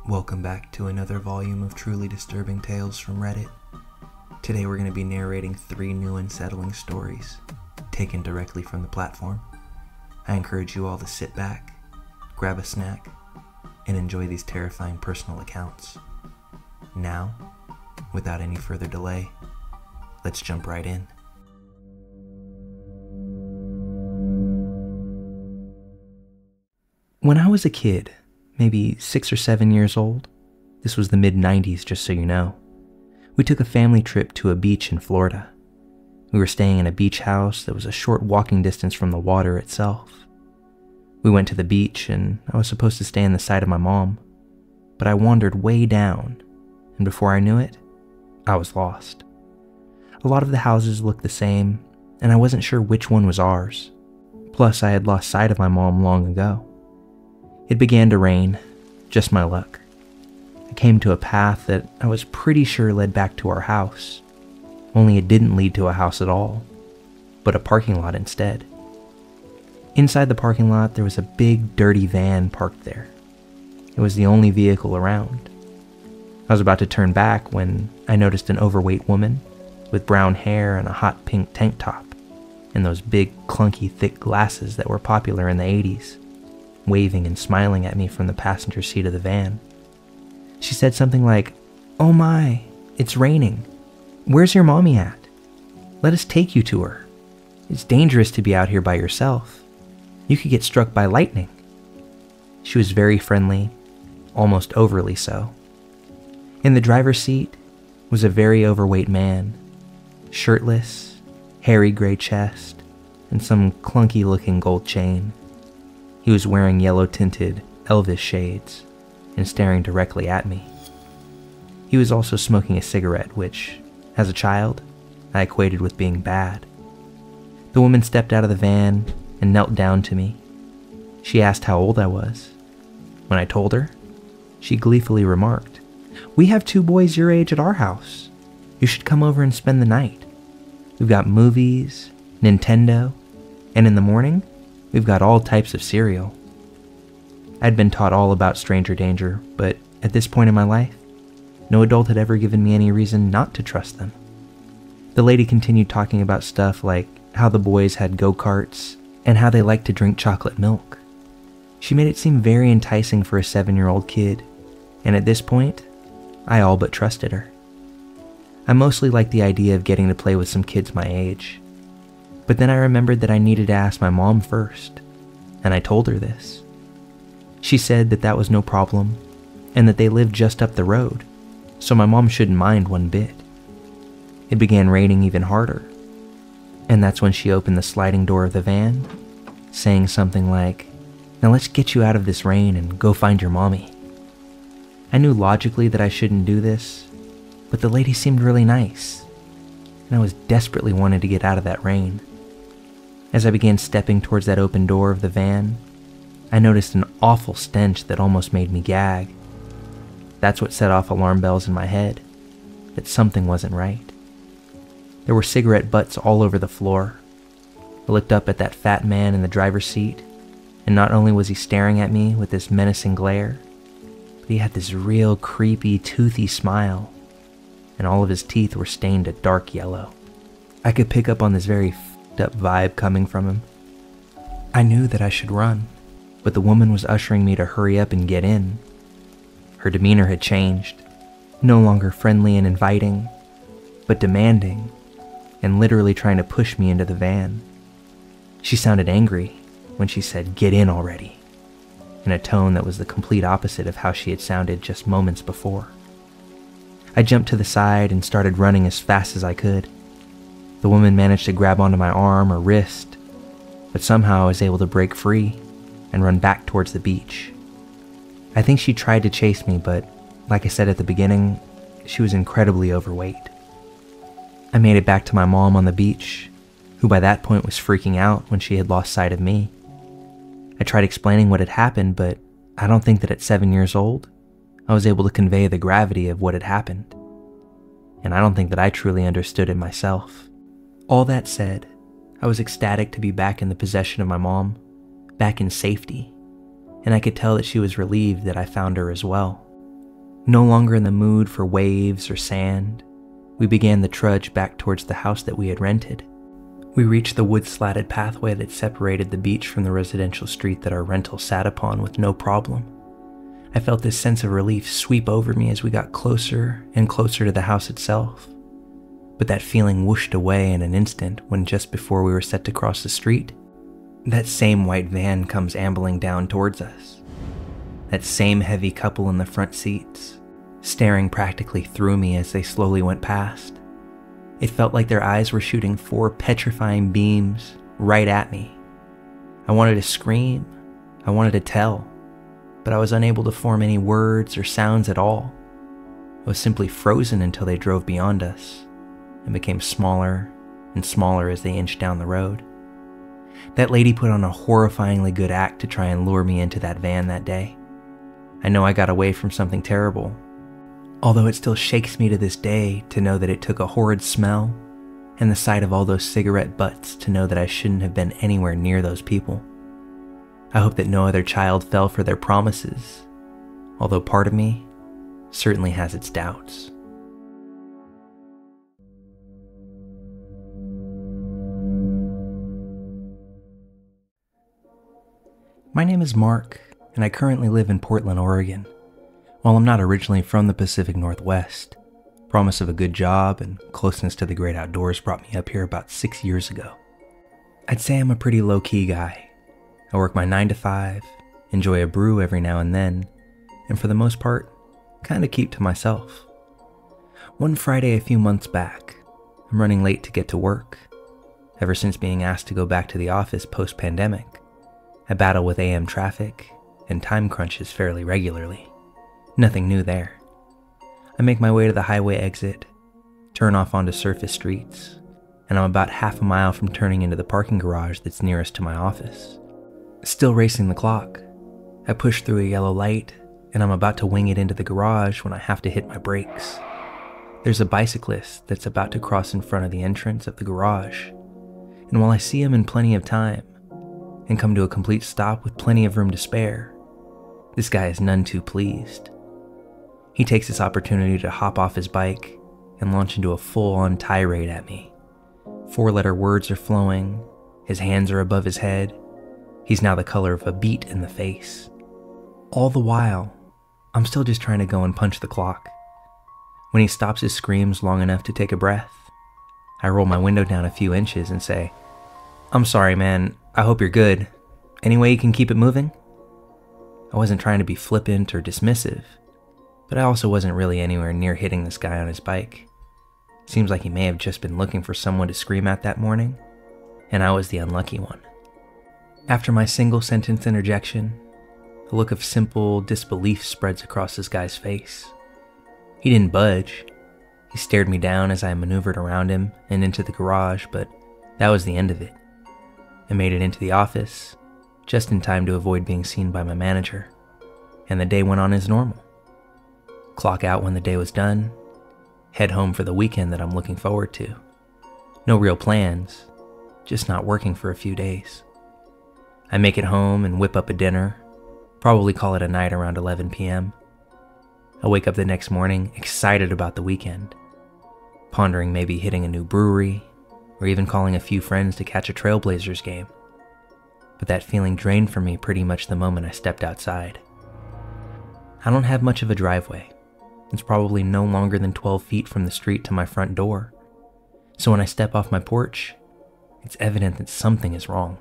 Welcome back to another volume of truly disturbing tales from Reddit. Today we're going to be narrating 3 new unsettling stories, taken directly from the platform. I encourage you all to sit back, grab a snack, and enjoy these terrifying personal accounts. Now, without any further delay, let's jump right in. When I was a kid, maybe 6 or 7 years old, this was the mid-90s just so you know, we took a family trip to a beach in Florida. We were staying in a beach house that was a short walking distance from the water itself. We went to the beach and I was supposed to stay on the side of my mom, but I wandered way down, and before I knew it, I was lost. A lot of the houses looked the same, and I wasn't sure which one was ours. Plus, I had lost sight of my mom long ago. It began to rain, just my luck. I came to a path that I was pretty sure led back to our house, only it didn't lead to a house at all, but a parking lot instead. Inside the parking lot, there was a big, dirty van parked there. It was the only vehicle around. I was about to turn back when I noticed an overweight woman with brown hair and a hot pink tank top and those big, clunky, thick glasses that were popular in the 80s. Waving and smiling at me from the passenger seat of the van. She said something like, "Oh my, it's raining. Where's your mommy at? Let us take you to her. It's dangerous to be out here by yourself. You could get struck by lightning." She was very friendly, almost overly so. In the driver's seat was a very overweight man, shirtless, hairy gray chest, and some clunky-looking gold chain. He was wearing yellow-tinted Elvis shades and staring directly at me. He was also smoking a cigarette, which, as a child, I equated with being bad. The woman stepped out of the van and knelt down to me. She asked how old I was. When I told her, she gleefully remarked, "We have 2 boys your age at our house. You should come over and spend the night. We've got movies, Nintendo, and in the morning, we've got all types of cereal." I'd been taught all about stranger danger, but at this point in my life, no adult had ever given me any reason not to trust them. The lady continued talking about stuff like how the boys had go-karts and how they liked to drink chocolate milk. She made it seem very enticing for a 7-year-old kid, and at this point, I all but trusted her. I mostly liked the idea of getting to play with some kids my age. But then I remembered that I needed to ask my mom first, and I told her this. She said that that was no problem, and that they lived just up the road, so my mom shouldn't mind one bit. It began raining even harder, and that's when she opened the sliding door of the van, saying something like, "Now let's get you out of this rain and go find your mommy." I knew logically that I shouldn't do this, but the lady seemed really nice, and I was desperately wanting to get out of that rain. As I began stepping towards that open door of the van, I noticed an awful stench that almost made me gag. That's what set off alarm bells in my head, that something wasn't right. There were cigarette butts all over the floor. I looked up at that fat man in the driver's seat, and not only was he staring at me with this menacing glare, but he had this real creepy, toothy smile, and all of his teeth were stained a dark yellow. I could pick up on this very up vibe coming from him. I knew that I should run, but the woman was ushering me to hurry up and get in. Her demeanor had changed, no longer friendly and inviting, but demanding, and literally trying to push me into the van. She sounded angry when she said, "Get in already," in a tone that was the complete opposite of how she had sounded just moments before. I jumped to the side and started running as fast as I could. The woman managed to grab onto my arm or wrist, but somehow I was able to break free and run back towards the beach. I think she tried to chase me, but like I said at the beginning, she was incredibly overweight. I made it back to my mom on the beach, who by that point was freaking out when she had lost sight of me. I tried explaining what had happened, but I don't think that at 7 years old, I was able to convey the gravity of what had happened. And I don't think that I truly understood it myself. All that said, I was ecstatic to be back in the possession of my mom, back in safety, and I could tell that she was relieved that I found her as well. No longer in the mood for waves or sand, we began the trudge back towards the house that we had rented. We reached the wood-slatted pathway that separated the beach from the residential street that our rental sat upon with no problem. I felt this sense of relief sweep over me as we got closer and closer to the house itself. But that feeling whooshed away in an instant when, just before we were set to cross the street, that same white van comes ambling down towards us. That same heavy couple in the front seats, staring practically through me as they slowly went past. It felt like their eyes were shooting 4 petrifying beams right at me. I wanted to scream, I wanted to tell, but I was unable to form any words or sounds at all. I was simply frozen until they drove beyond us and became smaller and smaller as they inched down the road. That lady put on a horrifyingly good act to try and lure me into that van that day. I know I got away from something terrible, although it still shakes me to this day to know that it took a horrid smell and the sight of all those cigarette butts to know that I shouldn't have been anywhere near those people. I hope that no other child fell for their promises, although part of me certainly has its doubts. My name is Mark, and I currently live in Portland, Oregon. While I'm not originally from the Pacific Northwest, promise of a good job and closeness to the great outdoors brought me up here about 6 years ago. I'd say I'm a pretty low-key guy. I work my 9 to 5, enjoy a brew every now and then, and for the most part, kinda keep to myself. One Friday a few months back, I'm running late to get to work. Ever since being asked to go back to the office post-pandemic, I battle with AM traffic and time crunches fairly regularly. Nothing new there. I make my way to the highway exit, turn off onto surface streets, and I'm about half a mile from turning into the parking garage that's nearest to my office. Still racing the clock, I push through a yellow light, and I'm about to wing it into the garage when I have to hit my brakes. There's a bicyclist that's about to cross in front of the entrance of the garage, and while I see him in plenty of time, and come to a complete stop with plenty of room to spare, this guy is none too pleased. He takes this opportunity to hop off his bike and launch into a full-on tirade at me. 4-letter words are flowing, his hands are above his head, he's now the color of a beet in the face. All the while, I'm still just trying to go and punch the clock. When he stops his screams long enough to take a breath, I roll my window down a few inches and say, "I'm sorry, man. I hope you're good. Any way you can keep it moving?" I wasn't trying to be flippant or dismissive, but I also wasn't really anywhere near hitting this guy on his bike. Seems like he may have just been looking for someone to scream at that morning, and I was the unlucky one. After my single sentence interjection, a look of simple disbelief spreads across this guy's face. He didn't budge. He stared me down as I maneuvered around him and into the garage, but that was the end of it. I made it into the office, just in time to avoid being seen by my manager, and the day went on as normal. Clock out when the day was done, head home for the weekend that I'm looking forward to. No real plans, just not working for a few days. I make it home and whip up a dinner, probably call it a night around 11 p.m. I wake up the next morning excited about the weekend, pondering maybe hitting a new brewery, or even calling a few friends to catch a Trailblazers game. But that feeling drained from me pretty much the moment I stepped outside. I don't have much of a driveway. It's probably no longer than 12 feet from the street to my front door. So when I step off my porch, it's evident that something is wrong.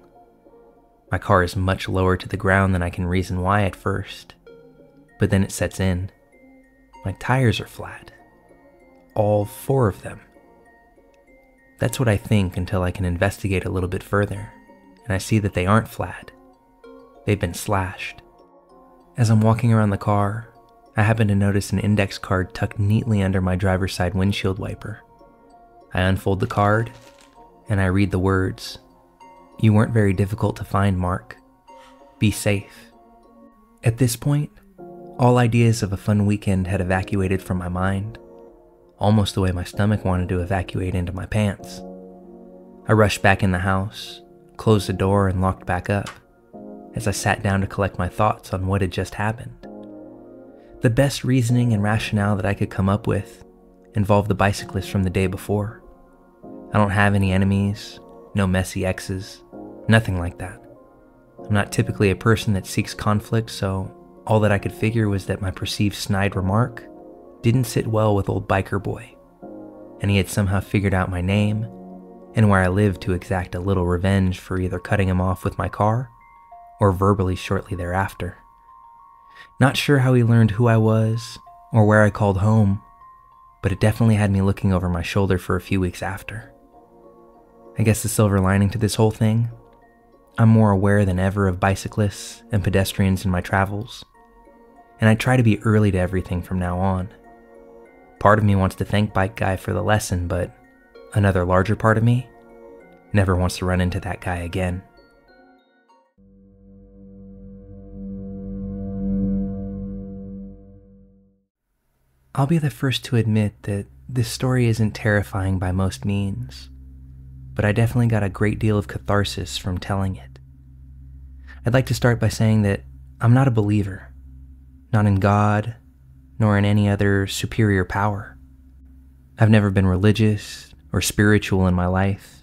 My car is much lower to the ground than I can reason why at first, but then it sets in. My tires are flat. All 4 of them. That's what I think until I can investigate a little bit further, and I see that they aren't flat. They've been slashed. As I'm walking around the car, I happen to notice an index card tucked neatly under my driver's side windshield wiper. I unfold the card, and I read the words, "You weren't very difficult to find, Mark. Be safe." At this point, all ideas of a fun weekend had evacuated from my mind, almost the way my stomach wanted to evacuate into my pants. I rushed back in the house, closed the door, and locked back up, as I sat down to collect my thoughts on what had just happened. The best reasoning and rationale that I could come up with involved the bicyclist from the day before. I don't have any enemies, no messy exes, nothing like that. I'm not typically a person that seeks conflict, so all that I could figure was that my perceived snide remark didn't sit well with old biker boy, and he had somehow figured out my name and where I lived to exact a little revenge for either cutting him off with my car or verbally shortly thereafter. Not sure how he learned who I was or where I called home, but it definitely had me looking over my shoulder for a few weeks after. I guess the silver lining to this whole thing, I'm more aware than ever of bicyclists and pedestrians in my travels, and I try to be early to everything from now on. Part of me wants to thank Bike Guy for the lesson, but another larger part of me never wants to run into that guy again. I'll be the first to admit that this story isn't terrifying by most means, but I definitely got a great deal of catharsis from telling it. I'd like to start by saying that I'm not a believer, not in God, nor in any other superior power. I've never been religious or spiritual in my life,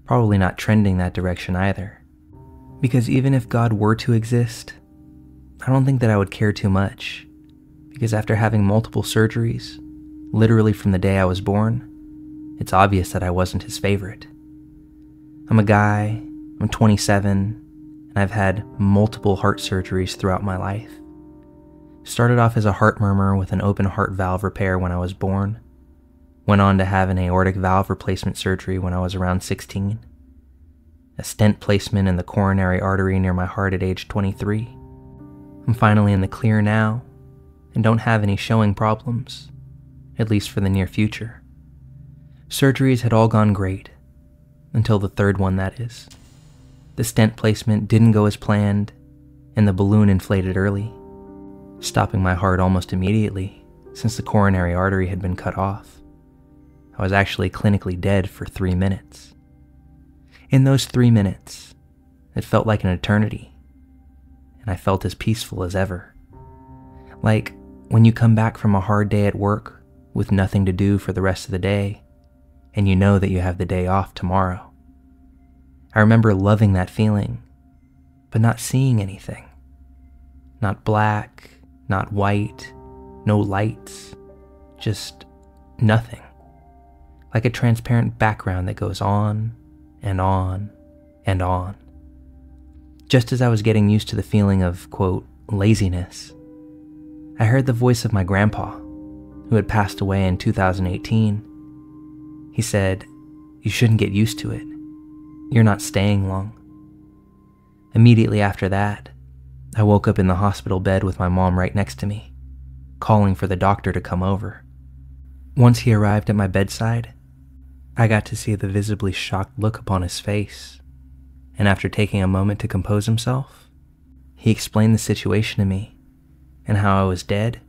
probably not trending that direction either, because even if God were to exist, I don't think that I would care too much, because after having multiple surgeries, literally from the day I was born, it's obvious that I wasn't his favorite. I'm a guy, I'm 27, and I've had multiple heart surgeries throughout my life. Started off as a heart murmur with an open heart valve repair when I was born, went on to have an aortic valve replacement surgery when I was around 16, a stent placement in the coronary artery near my heart at age 23. I'm finally in the clear now, and don't have any showing problems, at least for the near future. Surgeries had all gone great, until the third one, that is. The stent placement didn't go as planned, and the balloon inflated early, stopping my heart almost immediately since the coronary artery had been cut off. I was actually clinically dead for 3 minutes. In those 3 minutes, it felt like an eternity, and I felt as peaceful as ever. Like when you come back from a hard day at work with nothing to do for the rest of the day, and you know that you have the day off tomorrow. I remember loving that feeling, but not seeing anything. Not black, not white, no lights, just nothing. Like a transparent background that goes on and on and on. Just as I was getting used to the feeling of, quote, laziness, I heard the voice of my grandpa, who had passed away in 2018. He said, "You shouldn't get used to it. You're not staying long." Immediately after that, I woke up in the hospital bed with my mom right next to me, calling for the doctor to come over. Once he arrived at my bedside, I got to see the visibly shocked look upon his face, and after taking a moment to compose himself, he explained the situation to me and how I was dead,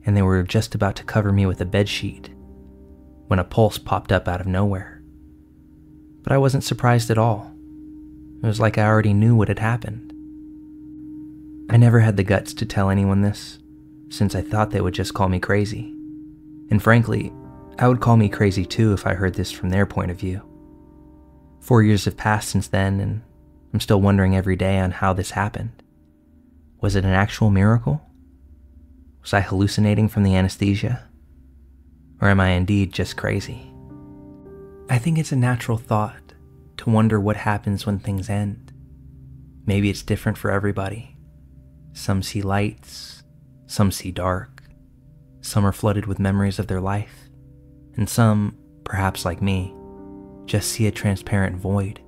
and they were just about to cover me with a bedsheet when a pulse popped up out of nowhere. But I wasn't surprised at all. It was like I already knew what had happened. I never had the guts to tell anyone this, since I thought they would just call me crazy. And frankly, I would call me crazy too if I heard this from their point of view. 4 years have passed since then, and I'm still wondering every day on how this happened. Was it an actual miracle? Was I hallucinating from the anesthesia? Or am I indeed just crazy? I think it's a natural thought to wonder what happens when things end. Maybe it's different for everybody. Some see lights, some see dark, some are flooded with memories of their life, and some, perhaps like me, just see a transparent void.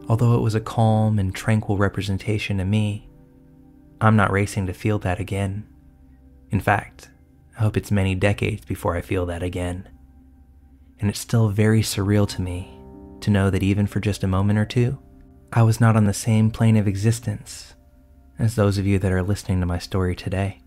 Although it was a calm and tranquil representation to me, I'm not racing to feel that again. In fact, I hope it's many decades before I feel that again. And it's still very surreal to me to know that even for just a moment or two, I was not on the same plane of existence as those of you that are listening to my story today.